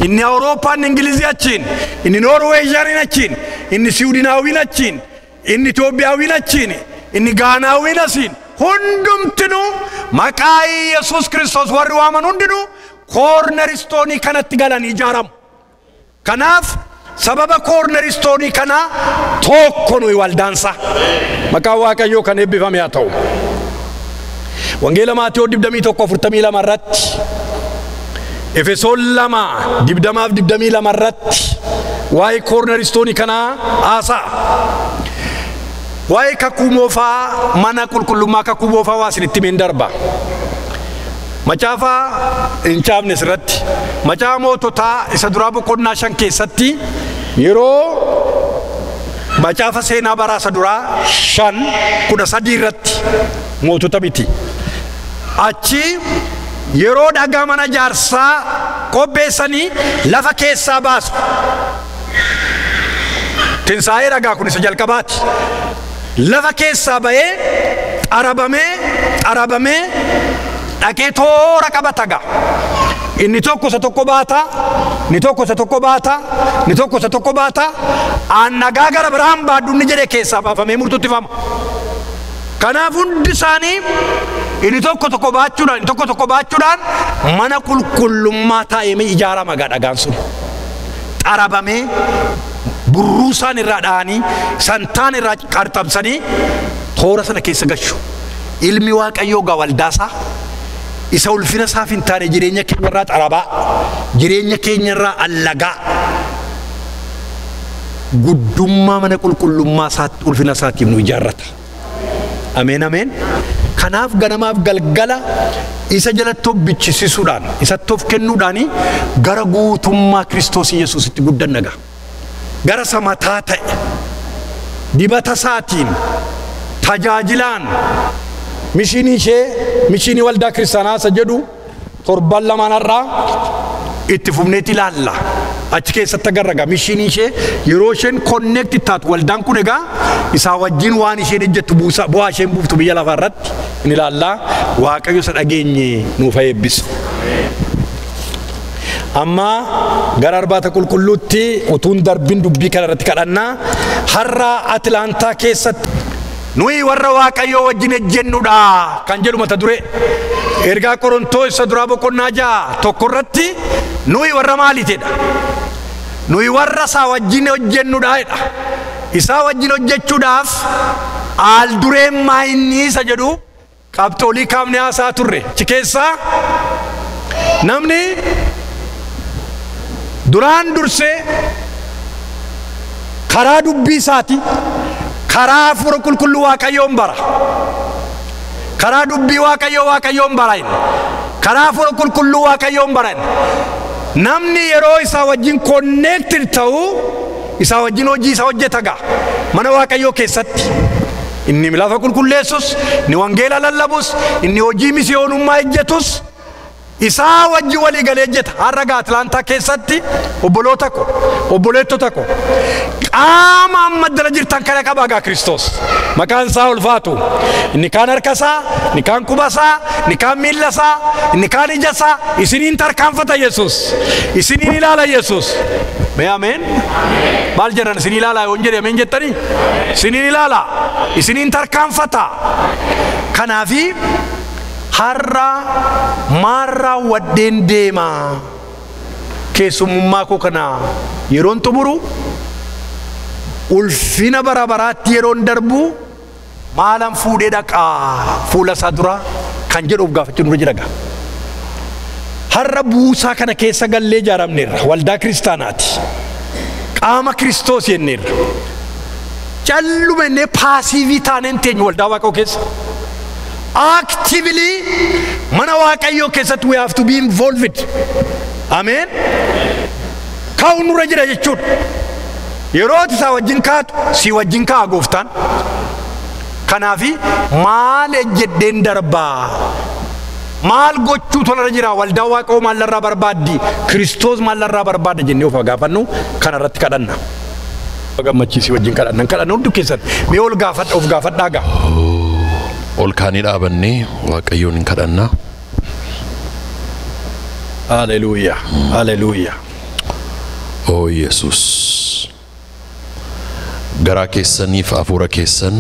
inni Awurooppaan Ingilizii achiin, inni Noorweejiyaaniin achiin, inni Siwiidinaawiin achiin, inni Itoophiyaawiin achiin, inni Gaanaawiin asiin. Hundumtinuu maqaa Yesuus Kiristoos warri waaman hundinuu koorneristoonii kanatti galanii ijaaramu. Kanaaf sababa koorneristoonii kana tokko nuyi waldaansa. Maqaan Waaqayyoo kan eebbifame haa ta'u. Wangeela Maatewos 21:42 irratti, Efesoon 2:20-22 irratti waa'ee koorneristoonii kanaa haasa'a. Waa'ee kakuu moofaa mana qulqullummaa kakuu moofaa waa isinitti himeen darba. Macaafa hin caafne irratti macaafa moototaa isa duraa boqonnaa 5 keessatti yeroo macaafa seenaa baraa isa duraa 5:13 irratti mootota miti. Achi yeroo dhagaa mana jaarsaa qopheessanii lafa keessaa baasu. Tinsaa'ee dhagaa kun isa jalqabaati. Lafa keessaa ba'ee xarabamee dhaqee toora qabataga. Inni tokko isa tokko baata, inni tokko isa tokko baata, inni tokko isa tokko baata. Aannagaa gara biraan baaduu inni jedhee keessaa baafamee murtuuttifama. Kanaaf hundi isaanii inni tokko baachuudhaan mana qulqullummaa taa'ee ijaarama dhagaan sun. Xarabamee burruusaan irraa dha'anii santaan irraa qarxamsanii toora sana keessa gashu. Ilmi Waaqayyoo gaa waldaasaa isa ulfina isaaf hin taane jireenya keenya irraa xarabaa, jireenya keenya irraa allagaa, guddummaa mana qulqullummaa isaatti ulfina isaatiif nu ijaarrata. Ameen ameen. Kanaaf ganamaaf galgala isa jalatti bichisiisuudhaan, isatti of kennuudhaan gara guutummaa Kiristoos Yesuusitti guddanna gaa. Gara samataa ta'e dibata isaatiin tajaajilaan mishiinii waldaa kiristaanaa isa jedhu 7 irraa itti fufneeti ilaalla. Achi keessatti agarra mishiinii ishee yeroo isheen konneekti taatu waldaan kun egaa isaa wajjin waan isheen ejjettu bu'aa isheen buuftu biyya lafaa irratti in ilaalla. Waaqayyo isa dhageenye nuuf eebbisu. Amma gara arbaata qulqulluutti utuun darbin dubbii kana irratti kadhannaa. Har'a Atlaantaa keessatti nuyi warra Waaqayyoo wajjin ejjennudha kan jedhu mata duree. Ergaa Qorontoos isa duraa boqonnaa 6 irratti nuyi warra maaliitedha? nuyi warra isaa wajjin hojjennuudha. Isaa wajjin hojjechuudhaaf aal dureen maayinni isa jedhu qabxoolii kaafnee haasaa turre. Achi keessaa namni duraan dursee karaa dubbii isaati karaa hafuura qulqulluu Waaqayyoon bara. Karaa dubbii Waaqayyoon bara. Karaa hafuura qulqulluu Waaqayyoon bara. Namni yeroo isaa wajjin connected ta'u isaa wajjin hojii isaa hojjeta gaa mana Waaqayyoo keessatti. Inni lafa qulqulleessus, inni wangeela lallabus, inni hojii misiyoonummaa hojjetus isaa wajjin walii galee hojjeta. Har'a gaa Atlaantaa keessatti obboloota ko obboleettota ko qaama amma dara jirtan kana qaba gaa Kiristoos. Maqaan isaa ulfaatu. Inni kaan harka isaa, inni kaan quba isaa, inni kaan miilla isaa, inni kaan ija isaa isiniin tarkaanfata Yesuus. Isiniin ilaala Yesuus. Mee ameen. Maal jedhan isiniin ilaala yoon jedhe ameen jettanii? Isiniin ilaala. Isiniin tarkaanfata. Kanaafi har'a maarraa waddeen deemaa keessummaa koo kana yeroon xumuru ulfina bara baraatti yeroon darbu maalan fuudhee dhaqaa fuula isaa dura kan jedhuuf gaafachuu nurra jira gaa. Har'a buusaa kana keessa gallee ijaaramneerra waldaa kiristaanaati. Qaama Kiristoos jenneerra. Callumennee paasiivii taaneen teenyu waldaa Waaqayyoo keessa. Actively mana Waaqayyoo keessatti we have to be involved. Amen. Kaa'u nurra jira jechuudha. Yeroo isaa wajjin kaatu si wajjin kaa'a gooftaan. Kanaafi maal ejjedheen darbaa. Maal gochuu tolara jira waldaa Waaqayyoo maal irraa barbaaddi Kiristoos maal irraa barbaada jennee of gaafannu kana irratti kadhanna. Gammachiisi wajjin kadhanna hundi keessatti mee ol gaafadha of gaafadhaa gaa. Ol kaanii dhaabannee Waaqayyoon hin kadhanna. Haleluuyaa. Haleluuyaa. Oo Yesuus. Garaa keessaniif hafuura keessan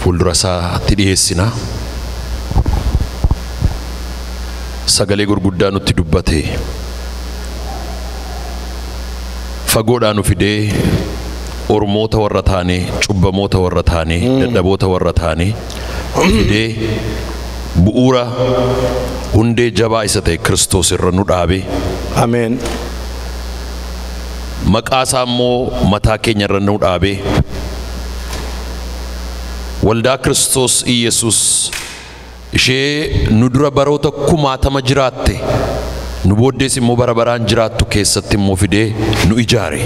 fuuldura isaatti dhiyeessina. Sagalee gurguddaa nutti dubbate. Fagoodhaan nu fidee ormoota warra taane, cubbamoota warra taane, dadhaboota warra taane fidee bu'uura hundee jabaa isa ta'e Kiristoos irra nu dhaabe. Ameen. Maqaa isaa immoo mataa keenya irra nu dhaabe. Waldaa Kiristoos Iyesuus ishee nu dura baroota 60 jiraatte nu booddees immoo bara baraan jiraattu keessatti immoo fidee nu ijaare.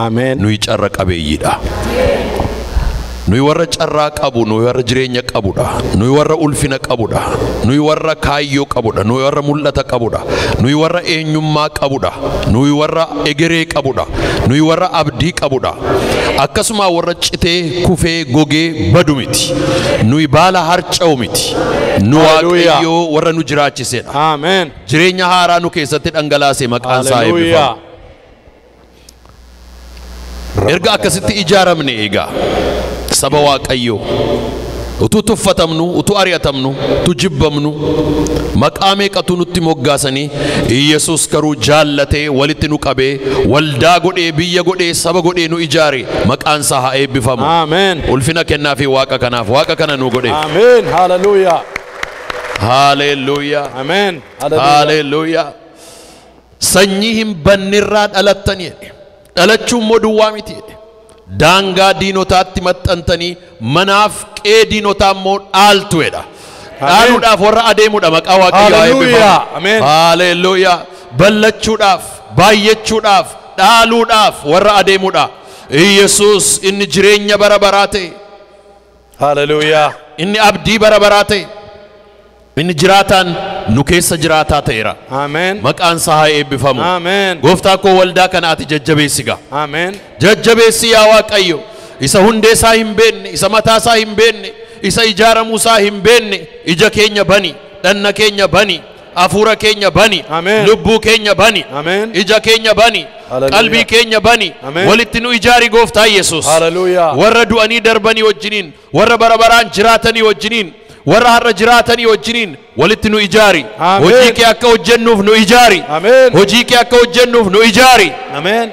Ameen. Nu carra qabeeyyiidha. Nu warra carraa qabu, nu warra jireenya qabudha. Nu warra ulfina qabudha. Nu warra kaayyoo qabudha. Nu warra mul'ata qabudha. Nu warra eenyummaa qabudha. Nu warra egeree qabudha. Nu warra abdii qabudha. Akkasuma warra citee kufee gogee badu miti. Nu baala harca'u miti. Nu Waaqayyoo warra nu jiraachisedha. Ameen. Jireenya haaraa nu keessatti dhangalaase maqaan isaa eebbifamu. Erga akkasitti ijaaramne egaa saba Waaqayyoo utuu tuffatamnu, utuu ari'atamnu, utuu jibbamnu maqaa meeqatu nutti moggaasanii Yesuus garuu jaallatee walitti nu qabee waldaa godhee biyya godhee saba godhee nu ijaare maqaan isaa haa eebbifamu. Ameen. Ulfina kennaafi Waaqa kanaaf Waaqa kana nu godhe. Ameen. Haleluuyaa. Haleluuyaa. Ameen. Haleluuyaa. Sanyii hin bannirraa dhalattanii dhalachuun immoo duwwaa miti. Daangaa diinotaatti maxxantanii manaaf qee diinotaa immoo dhaaltuedha. Dhaaluudhaaf warra adeemudha maqaa Waaqayyoo eebbifamu. Ameen. Haleluuyaa. Ballachuudhaaf, baay'achuudhaaf, dhaaluudhaaf warra adeemudha. Yesuus inni jireenya bara baraa ta'e. Haleluuyaa. Inni abdii bara baraa ta'e. Inni jiraataan nu keessa jiraataa ta'eera. Ameen. Maqaan isaa haa eebbifamu. Ameen. Gooftaa koo waldaa kana ati jajjabeessi gaa. Ameen. Jajjabeessi yaa Waaqayyo. Isa hundee isaa hin beenne, isa mataa isaa hin beenne, isa ijaaramuu isaa hin beenne, ija keenya bani, dhanna keenya bani, hafuura keenya bani, lubbuu keenya bani, ija keenya bani, qalbii keenya bani, walitti nu ijaari Gooftaa Yesuus. Haleluuyaa. Warra du'anii darbanii wajjiniin, warra bara baraan jiraatanii wajjiniin warra har'a jiraatanii wajjiniin walitti nu ijaari. Ameen. Hojii kee akka hojjennuuf nu ijaari. Ameen. Hojii kee akka hojjennuuf nu ijaari. Amen.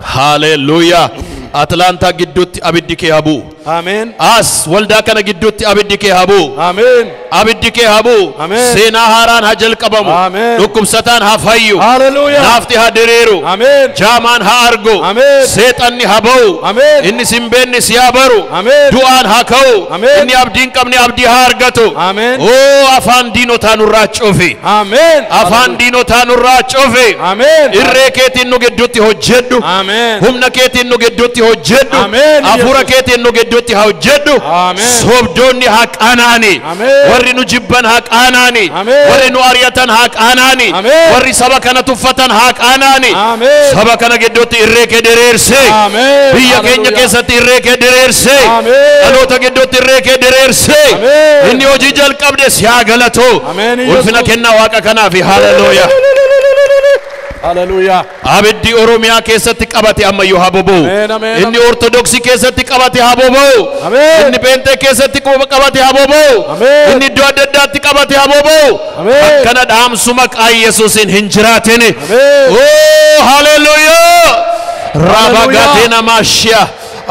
Hallelujah. Atlanta gidduutti abiddi kee habuu. Amen. As waldaa kana gidduutti abiddi kee habuu. Amen. abiddi kee habuu. Amen. Seenaa haaraan haa jalqabamu. Amen. Dhukkubsataan haa fayyu. Hallelujah. Naafti haa diriiru. Amen. Jaamaan haa argu. Amen. Seexanni haa ba'u. Amen. Inni simbeenni si haa baru. Amen. Du'aan haa ka'u. Amen. Inni abdiin qabne abdii haa argatu. Amen. Oo afaan diinotaa nurraa cufi. Amen. Afaan diinotaa nurraa cufi. Amen. Irree keetiin nu gidduutti hojjedhu. Amen. Humna keetiin nu gidduutti hojjedhu. Amen. Hafuura keetiin nu gidduutti haa hojjedhu. Amen. Sobdoonni haa qaanaani. Amen. Warri nu jibban haa qaanaani. Amen. Warri nu ari'atan haa qaanaani. Amen. Warri saba kana tuffatan haa qaanaani. Amen. Saba kana gidduutti irree kee diriirse. Amen. Biyya keenya keessatti irree kee diriirse. Amen. Dhaloota gidduutti irree kee diriirse. Amen. Inni hojii jalqabde si haa galatu. Amen. Ulfina kennaa Waaqa kanaaf. Hallelujah. Hallelujah. Abiddi Oromiyaa keessatti qabate ammayyuu haa boba'u. Amen, amen, Inni Ortodoksii keessatti qabate haa boba'u. Amen. Inni Pheenxee keessatti qabate haa boba'u. Amen. Inni iddoo adda addaatti qabate haa boba'u. Amen. Akkana dhaamsu maqaa Yesuusiin hin jiraatini. Amen. Oh, hallelujah. Rabagatena mashia.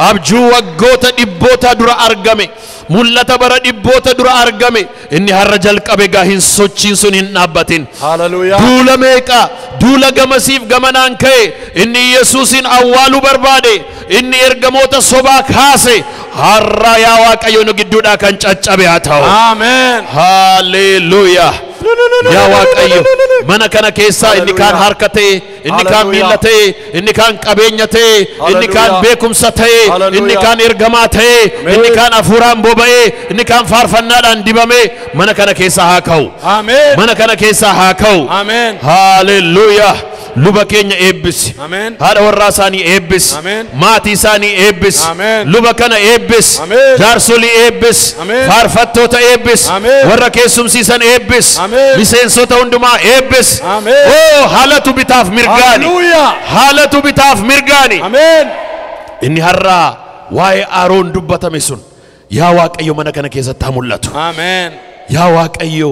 Abjuu waggoota dhibboota dura argame. Mul'ata bara dhibboota dura argame. Inni har'a jalqabe gaa hin sochiin sun hin dhaabbatin. Hallelujah. Duula meeqa duula gamasiif gamanaan ka'e inni Yesuusin awwaaluu barbaade inni ergamoota sobaa kaase har'a yaa Waaqayyo nu gidduudhaa kan caccabe haa ta'u. Amen. Hallelujah. Yaa Waaqayyo mana kana keessaa inni kaan harka ta'e inni kaan miila ta'e inni kaan qabeenya ta'e inni kaan beekumsa ta'e inni kaan ergamaa ta'e inni kaan hafuuraan boba'e inni kaan faarfannaadhaan dibame mana kana keessaa haa ka'u. Amen. Mana kana keessaa haa ka'u. Amen. Hallelujah. Luba keenya eebbisi. Amen. Haadha warraa isaanii eebbisi. Amen. Maatii isaanii eebbisi. Amen. Luba kana eebbisi. Amen. Jaarsolii eebbisi. Amen. Faarfattoota eebbisi. Amen. Warra keessumsiisan eebbisi. Amen. Miseensota hundumaa eebbisi. Amen. Oh, haalatu bitaaf mirgaani. Hallelujah. Haalatu bitaaf mirgaani. Amen. Inni har'aa waa'ee Aroon dubbatame sun yaa Waaqayyo mana kana keessatti haa mul'atu. Amen. Yaa Waaqayyo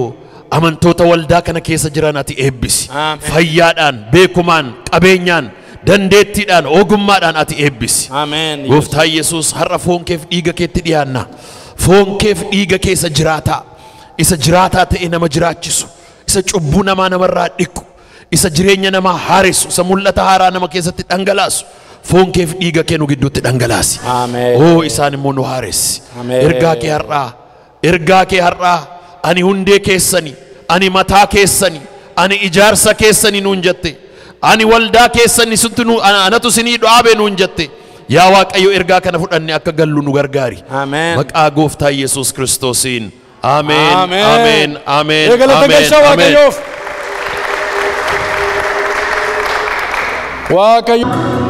amantoota waldaa kana keessa jiran ati eebbisi. Amen. Fayyaadhaan, beekumaan, qabeenyaan, dandeettiidhaan, ogummaadhaan ati eebbisi. Amen. Gooftaa Yesuus har'a foon keef dhiiga keetti dhiyaanna. Foon keef dhiiga keessa jiraataa. Isa jiraataa ta'e nama jiraachisu. Isa cubbuu namarraa dhiqu. Isa jireenya namaa haaressu. Isa mul'ata haaraa nama keessatti dhangalaasu. Foon keef dhiiga kee nu gidduutti dhangalaasi. Amen. Oh, isaan immoo nu haaressi. Amen. Ergaa kee har'aa. Ergaa kee har'aa. Ani hundee keessani. Ani mataa keessani. Ani ijaarsa keessani nuun jette. Ani waldaa keessani anatu sinii dhaabe nuun jette. Yaa Waaqayyo ergaa kana fudhanne akka gallu nu gargaari. Amen. Maqaa Gooftaa Yesuus Kiristoosiin. Amen. Amen. Amen. Amen. Eegalata galcha Amen. Waaqayyoof. Waaqayyo.